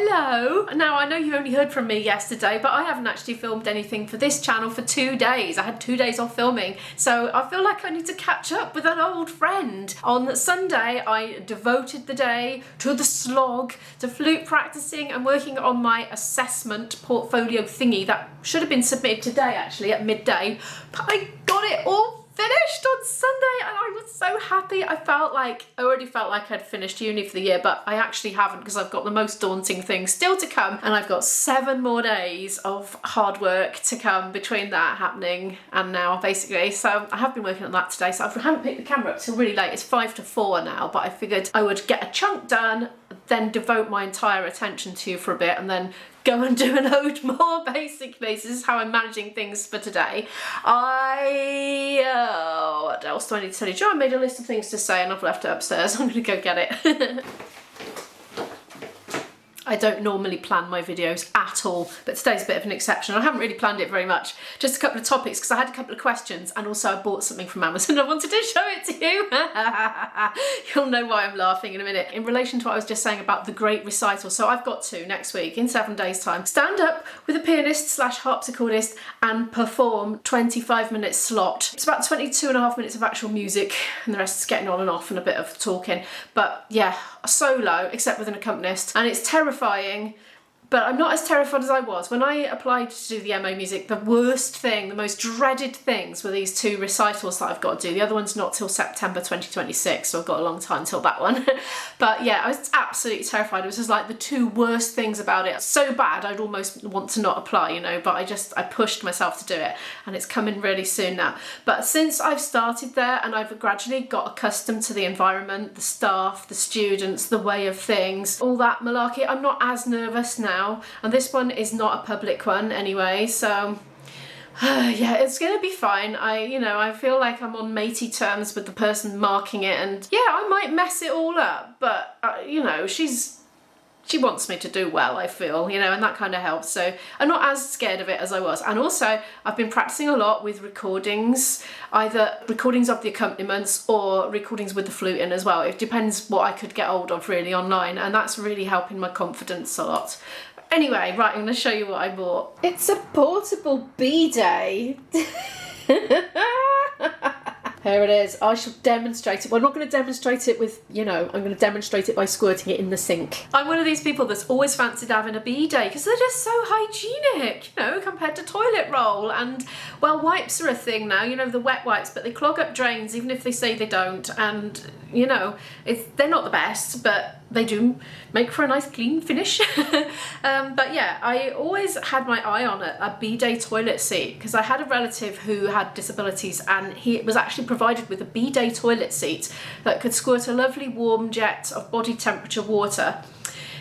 Hello! Now, I know you only heard from me yesterday, but I haven't actually filmed anything for this channel for 2 days. I had 2 days off filming, so I feel like I need to catch up with an old friend. On Sunday, I devoted the day to the slog, to flute practicing and working on my assessment portfolio thingy that should have been submitted today, actually, at midday, but I got it all finished on Sunday and I was so happy. I already felt like I'd finished uni for the year, but I actually haven't, because I've got the most daunting thing still to come, and I've got 7 more days of hard work to come between that happening and now, basically. So I have been working on that today, so I haven't picked the camera up till really late. It's 5 to 4 now, but I figured I would get a chunk done, then devote my entire attention to you for a bit, and then go and do a load more, basically. So this is how I'm managing things for today. What else do I need to tell you? I made a list of things to say and I've left it upstairs. I'm gonna go get it. I don't normally plan my videos at all, but today's a bit of an exception. I haven't really planned it very much. Just a couple of topics, because I had a couple of questions, and also I bought something from Amazon. I wanted to show it to you. You'll know why I'm laughing in a minute. In relation to what I was just saying about the great recital, so I've got to next week, in 7 days time, stand up with a pianist / harpsichordist and perform 25-minute slot. It's about 22.5 minutes of actual music, and the rest is getting on and off and a bit of talking. But yeah, solo, except with an accompanist, and it's terrifying, but I'm not as terrified as I was. When I applied to do the MA Music, the worst thing, the most dreaded things were these 2 recitals that I've got to do. The other one's not till September 2026, so I've got a long time till that one. But yeah, I was absolutely terrified. It was just like the 2 worst things about it. So bad, I'd almost want to not apply, you know, but I pushed myself to do it, and it's coming really soon now. But since I've started there and I've gradually got accustomed to the environment, the staff, the students, the way of things, all that malarkey, I'm not as nervous now. And this one is not a public one anyway, so yeah, it's gonna be fine. I feel like I'm on matey terms with the person marking it, and yeah, I might mess it all up, but she wants me to do well, I feel, and that kind of helps. So I'm not as scared of it as I was. And also, I've been practicing a lot with recordings, either recordings of the accompaniments or recordings with the flute in as well. It depends what I could get hold of really online, and that's really helping my confidence a lot. Anyway, right, I'm going to show you what I bought. It's a portable bidet. Here it is. I shall demonstrate it. Well, I'm not going to demonstrate it with, I'm going to demonstrate it by squirting it in the sink. I'm one of these people that's always fancied having a bidet because they're just so hygienic, compared to toilet roll. And, well, wipes are a thing now, the wet wipes, but they clog up drains even if they say they don't. And, they're not the best, but they do make for a nice clean finish. But yeah, I always had my eye on a bidet toilet seat because I had a relative who had disabilities, and he was actually provided with a bidet toilet seat that could squirt a lovely warm jet of body temperature water.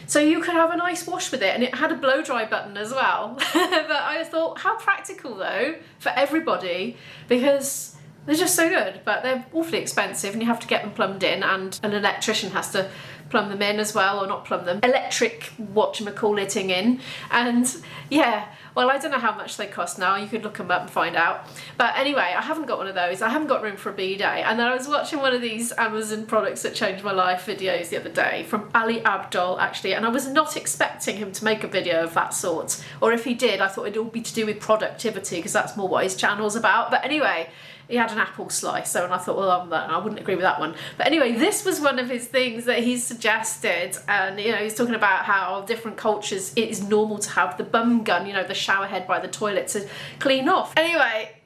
So you could have a nice wash with it, and it had a blow dry button as well. But I thought, how practical though for everybody, because they're just so good, but they're awfully expensive and you have to get them plumbed in, and an electrician has to plumb them in as well, or not plumb them, electric whatchamacalliting in. And yeah, well, I don't know how much they cost now. You could look them up and find out. But anyway, I haven't got one of those. I haven't got room for a bidet. And then I was watching one of these Amazon products that changed my life videos the other day from Ali Abdul, actually, and I was not expecting him to make a video of that sort. Or if he did, I thought it'd all be to do with productivity, because that's more what his channel's about. But anyway, he had an apple slicer, and I thought, well, I wouldn't agree with that one. But anyway, this was one of his things that he suggested, and he's talking about how different cultures, it is normal to have the bum gun, the shower head by the toilet to clean off. Anyway,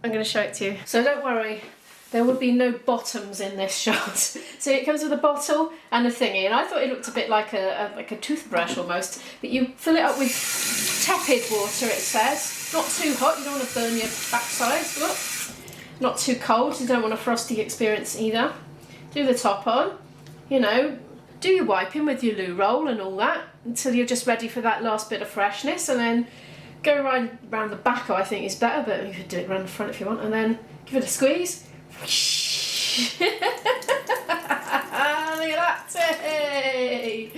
I'm going to show it to you. So don't worry, there will be no bottoms in this shot. So it comes with a bottle and a thingy, and I thought it looked a bit like a toothbrush almost, but you fill it up with tepid water, it says. Not too hot, you don't want to burn your backside. Look. Not too cold, you don't want a frosty experience either. Do the top on, do your wiping with your loo roll and all that until you're just ready for that last bit of freshness, and then go round the back, I think is better, but you could do it around the front if you want, and then give it a squeeze. Look at that! Hey!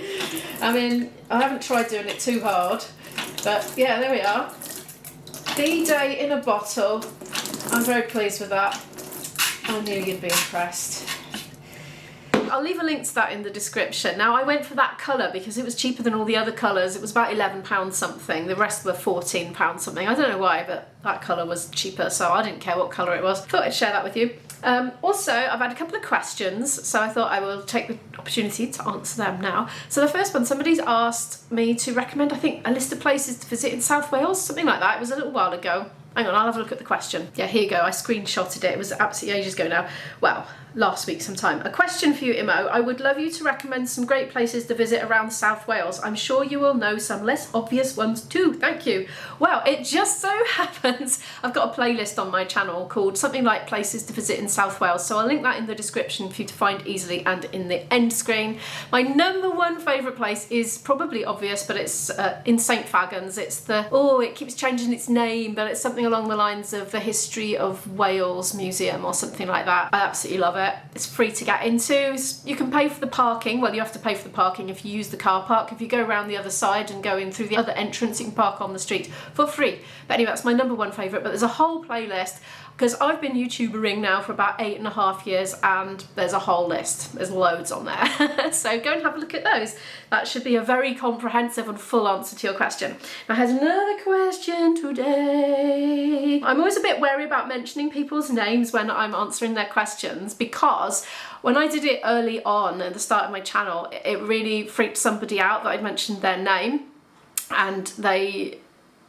I mean, I haven't tried doing it too hard, but yeah, there we are. Bidet in a bottle. I'm very pleased with that. I knew you'd be impressed. I'll leave a link to that in the description. Now, I went for that colour because it was cheaper than all the other colours. It was about £11 something. The rest were £14 something. I don't know why, but that colour was cheaper, so I didn't care what colour it was. Thought I'd share that with you. Also, I've had a couple of questions, so I thought I will take the opportunity to answer them now. So the first one, somebody's asked me to recommend, I think, a list of places to visit in South Wales, something like that. It was a little while ago. Hang on, I'll have a look at the question. Yeah, here you go. I screenshotted it. It was absolutely ages ago now. Well, last week sometime. A question for you, Imo. I would love you to recommend some great places to visit around South Wales. I'm sure you will know some less obvious ones too. Thank you. Well, it just so happens I've got a playlist on my channel called something like Places to Visit in South Wales. So I'll link that in the description for you to find easily and in the end screen. My number one favourite place is probably obvious, but it's in St Fagans. It's the, it keeps changing its name, but it's something along the lines of the History of Wales Museum or something like that. I absolutely love it. It's free to get into. You can pay for the parking. Well, you have to pay for the parking if you use the car park. If you go around the other side and go in through the other entrance, you can park on the street for free. But anyway, that's my number one favourite. But there's a whole playlist because I've been YouTubering now for about 8.5 years and there's a whole list. There's loads on there. So go and have a look at those. That should be a very comprehensive and full answer to your question. Now here's another question today. I'm always a bit wary about mentioning people's names when I'm answering their questions because when I did it early on at the start of my channel, it really freaked somebody out that I'd mentioned their name and they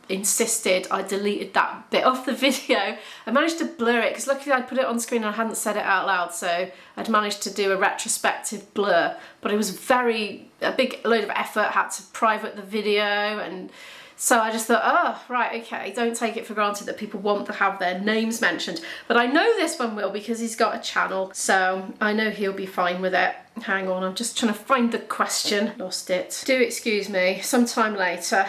insisted I deleted that bit off the video. I managed to blur it because luckily I put it on screen and I hadn't said it out loud, so I'd managed to do a retrospective blur, but it was a big load of effort, had to private the video, and so I just thought, oh, right, okay, don't take it for granted that people want to have their names mentioned. But I know this one will because he's got a channel, so I know he'll be fine with it. Hang on, I'm just trying to find the question. Lost it. Do excuse me, sometime later.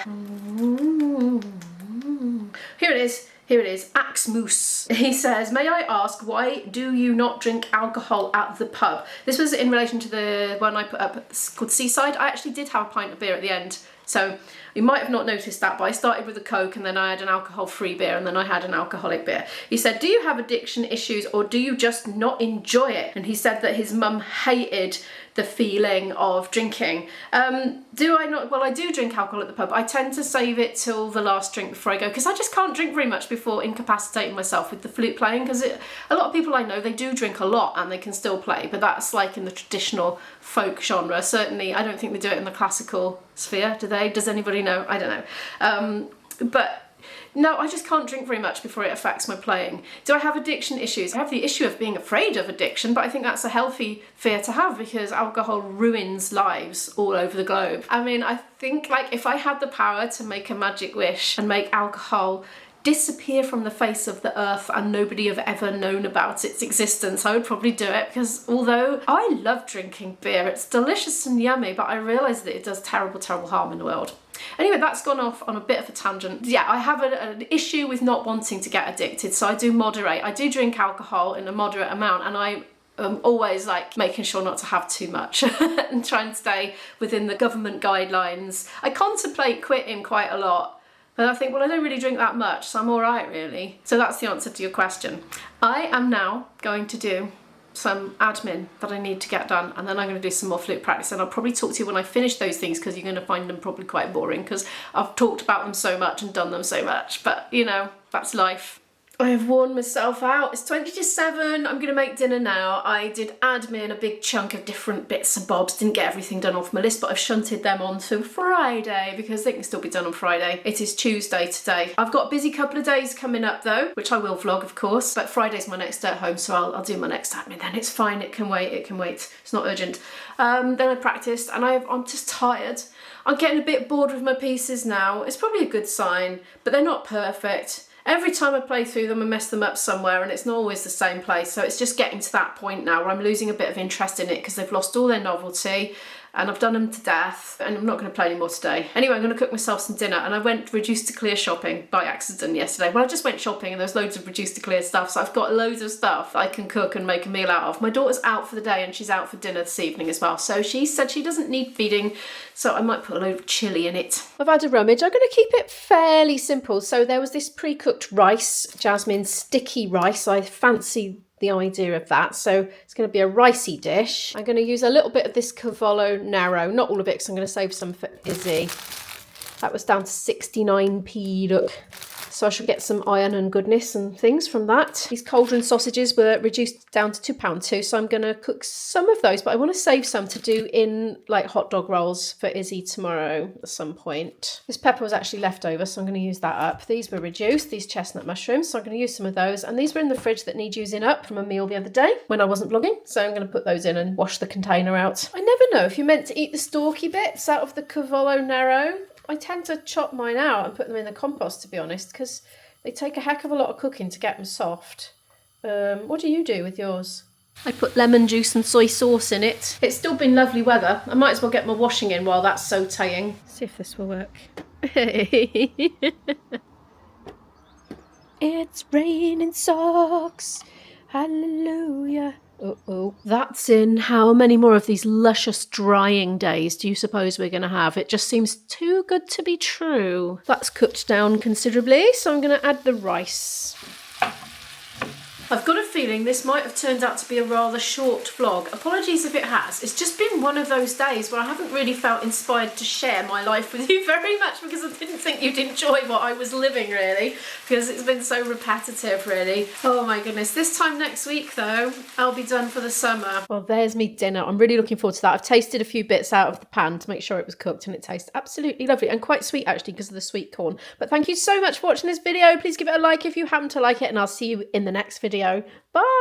Here it is. Here it is, Axmoose. He says, may I ask, why do you not drink alcohol at the pub? This was in relation to the one I put up called Seaside. I actually did have a pint of beer at the end. So you might have not noticed that, but I started with a Coke and then I had an alcohol-free beer and then I had an alcoholic beer. He said, do you have addiction issues or do you just not enjoy it? And he said that his mum hated the feeling of drinking. Do I not? Well, I do drink alcohol at the pub. I tend to save it till the last drink before I go because I just can't drink very much before incapacitating myself with the flute playing because a lot of people I know, they do drink a lot and they can still play, but that's like in the traditional folk genre. Certainly, I don't think they do it in the classical sphere, do they? Does anybody know? I don't know. But no, I just can't drink very much before it affects my playing. Do I have addiction issues? I have the issue of being afraid of addiction, but I think that's a healthy fear to have because alcohol ruins lives all over the globe. I mean, I think like if I had the power to make a magic wish and make alcohol disappear from the face of the earth and nobody have ever known about its existence, I would probably do it because although I love drinking beer, it's delicious and yummy, but I realise that it does terrible, terrible harm in the world. Anyway, that's gone off on a bit of a tangent. Yeah, I have an issue with not wanting to get addicted, so I do moderate. I do drink alcohol in a moderate amount and I always like making sure not to have too much and try and stay within the government guidelines. I contemplate quitting quite a lot, but I think, well, I don't really drink that much, so I'm all right, really. So that's the answer to your question. I am now going to do some admin that I need to get done and then I'm going to do some more flute practice and I'll probably talk to you when I finish those things because you're going to find them probably quite boring because I've talked about them so much and done them so much, but you know, that's life. I have worn myself out. It's 20 to 7. I'm going to make dinner now. I did admin, a big chunk of different bits and bobs. Didn't get everything done off my list, but I've shunted them on to Friday because they can still be done on Friday. It is Tuesday today. I've got a busy couple of days coming up though, which I will vlog of course, but Friday's my next day at home, so I'll do my next admin then. It's fine, it can wait, It's not urgent. Then I practiced and I'm just tired. I'm getting a bit bored with my pieces now. It's probably a good sign, but they're not perfect. Every time I play through them, I mess them up somewhere and it's not always the same place. So it's just getting to that point now where I'm losing a bit of interest in it because they've lost all their novelty and I've done them to death and I'm not going to play any more today. Anyway, I'm going to cook myself some dinner and I went reduced to clear shopping by accident yesterday. Well, I just went shopping and there's loads of reduced to clear stuff, so I've got loads of stuff I can cook and make a meal out of. My daughter's out for the day and she's out for dinner this evening as well, so she said she doesn't need feeding, so I might put a load of chilli in it. I've had a rummage. I'm going to keep it fairly simple. So there was this pre-cooked rice, jasmine sticky rice. I fancy the idea of that. So it's going to be a ricey dish. I'm going to use a little bit of this Cavallo Nero, not all of it because I'm going to save some for Izzy. That was down to 69p, look. So I should get some iron and goodness and things from that. These cauldron sausages were reduced down to £2 so I'm going to cook some of those, but I want to save some to do in like hot dog rolls for Izzy tomorrow at some point. This pepper was actually left over, so I'm going to use that up. These were reduced, these chestnut mushrooms, so I'm going to use some of those. And these were in the fridge that need using up from a meal the other day when I wasn't vlogging, so I'm going to put those in and wash the container out. I never know if you're meant to eat the stalky bits out of the Cavallo Nero. I tend to chop mine out and put them in the compost, to be honest, because they take a heck of a lot of cooking to get them soft. What do you do with yours? I put lemon juice and soy sauce in it. It's still been lovely weather. I might as well get my washing in while that's sautéing. See if this will work. It's raining socks. Hallelujah. Uh-oh. That's in how many more of these luscious drying days do you suppose we're going to have? It just seems too good to be true. That's cooked down considerably, so I'm going to add the rice. I've got a feeling this might have turned out to be a rather short vlog. Apologies if it has. It's just been one of those days where I haven't really felt inspired to share my life with you very much because I didn't think you'd enjoy what I was living, really, because it's been so repetitive, really. Oh my goodness. This time next week, though, I'll be done for the summer. Well, there's me dinner. I'm really looking forward to that. I've tasted a few bits out of the pan to make sure it was cooked, and it tastes absolutely lovely and quite sweet, actually, because of the sweet corn. But thank you so much for watching this video. Please give it a like if you happen to like it, and I'll see you in the next video. Bye!